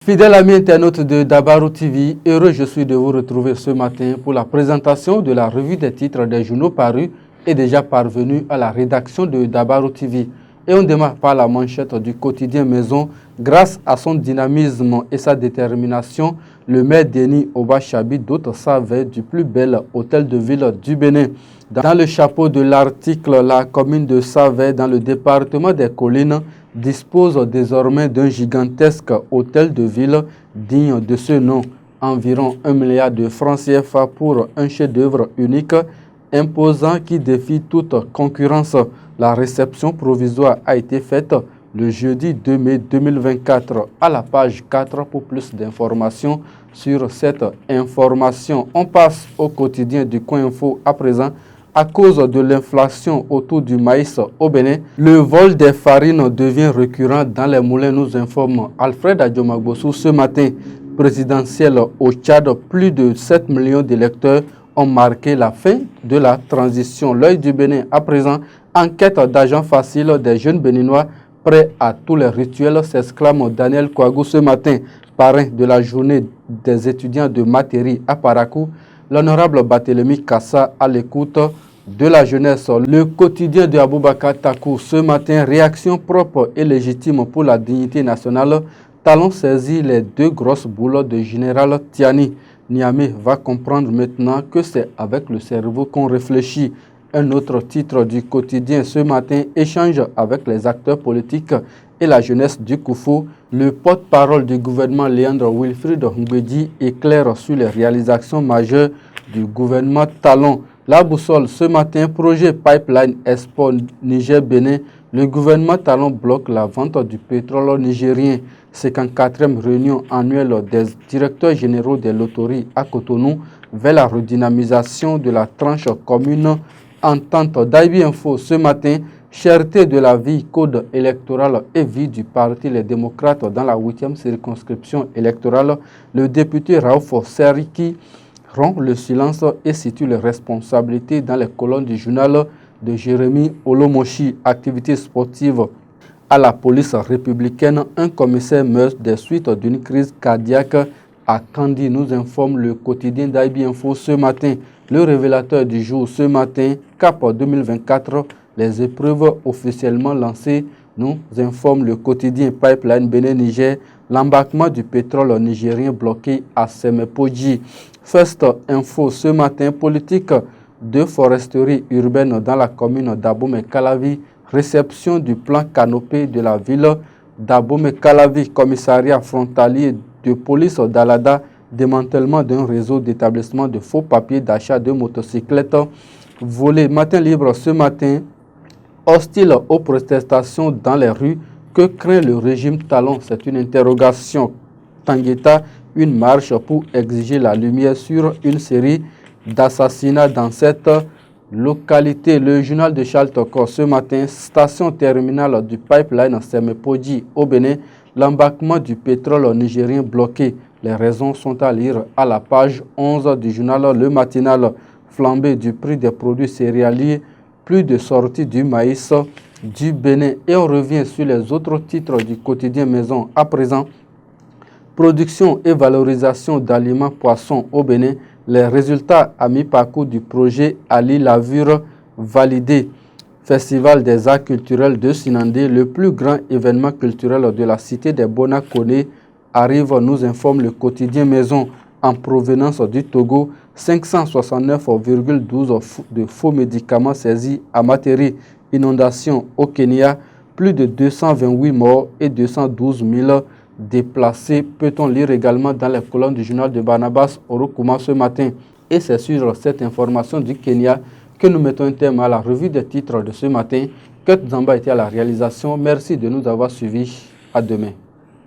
Fidèles amis internautes de Dabarou TV, heureux je suis de vous retrouver ce matin pour la présentation de la revue des titres des journaux parus et déjà parvenus à la rédaction de Dabarou TV. Et on démarre par la manchette du quotidien Maison. Grâce à son dynamisme et sa détermination, le maire Denis Obachabi dote Savait du plus bel hôtel de ville du Bénin. Dans le chapeau de l'article, la commune de Savait, dans le département des Collines, dispose désormais d'un gigantesque hôtel de ville digne de ce nom. Environ 1 milliard de francs CFA pour un chef-d'œuvre unique, imposant qui défie toute concurrence. La réception provisoire a été faite le jeudi 2 mai 2024. À la page 4 pour plus d'informations sur cette information. On passe au quotidien du Coin Info à présent. À cause de l'inflation autour du maïs au Bénin, le vol des farines devient récurrent dans les moulins, nous informe Alfred Adjomagbossou ce matin. Présidentiel au Tchad, plus de 7 millions d'électeurs ont marqué la fin de la transition. L'œil du Bénin à présent, enquête d'agents faciles des jeunes béninois prêts à tous les rituels, s'exclame Daniel Kouagou ce matin, parrain de la journée des étudiants de Matéri à Parakou. L'honorable Barthélemy Kassa à l'écoute de la jeunesse. Le quotidien de Aboubakar Takou ce matin, réaction propre et légitime pour la dignité nationale. Talon saisit les deux grosses boules de général Tiani. Niamey va comprendre maintenant que c'est avec le cerveau qu'on réfléchit. Un autre titre du quotidien ce matin, échange avec les acteurs politiques et la jeunesse du Koufou. Le porte-parole du gouvernement Léandre Wilfried Mbedi éclaire sur les réalisations majeures du gouvernement Talon. La boussole ce matin, projet Pipeline Expo Niger-Bénin. Le gouvernement Talon bloque la vente du pétrole nigérien. 54e réunion annuelle des directeurs généraux des loteries à Cotonou vers la redynamisation de la tranche commune. Entente d'IB Info ce matin, cherté de la vie, code électoral et vie du parti Les Démocrates dans la 8e circonscription électorale. Le député Raouf Seriki rompt le silence et situe les responsabilités dans les colonnes du journal de Jérémy Olomoshi. Activité sportive à la police républicaine, un commissaire meurt des suites d'une crise cardiaque à Kandi, nous informe le quotidien d'IB Info ce matin. Le révélateur du jour ce matin, Cap 2024, les épreuves officiellement lancées, nous informe le quotidien Pipeline Bénin-Niger, l'embarquement du pétrole nigérien bloqué à Semepoji. First Info ce matin, politique de foresterie urbaine dans la commune d'Abomey-Calavi, réception du plan canopé de la ville d'Abomey-Calavi, commissariat frontalier de police d'Alada, démantèlement d'un réseau d'établissements de faux papiers d'achat de motocyclettes volées. Matin libre ce matin, hostile aux protestations dans les rues, que craint le régime Talon? C'est une interrogation. Tangueta, une marche pour exiger la lumière sur une série d'assassinats dans cette localité. Le journal de Charles Toko ce matin, station terminale du pipeline Semepoji au Bénin, l'embarquement du pétrole nigérien bloqué. Les raisons sont à lire à la page 11 du journal Le Matinal. Flambée du prix des produits céréaliers, plus de sorties du maïs du Bénin. Et on revient sur les autres titres du quotidien Maison à présent. Production et valorisation d'aliments poissons au Bénin. Les résultats à mi-parcours du projet Ali Lavure validés. Festival des arts culturels de Sinandé, le plus grand événement culturel de la cité des Bonakone, arrive, nous informe le quotidien Maison, en provenance du Togo. 569,12 de faux médicaments saisis à Matéri. Inondation au Kenya, plus de 228 morts et 212 000 déplacés. Peut-on lire également dans les colonnes du journal de Barnabas Orokuma ce matin. Et c'est sur cette information du Kenya que nous mettons un terme à la revue des titres de ce matin. Kurt Zamba était à la réalisation. Merci de nous avoir suivis. À demain.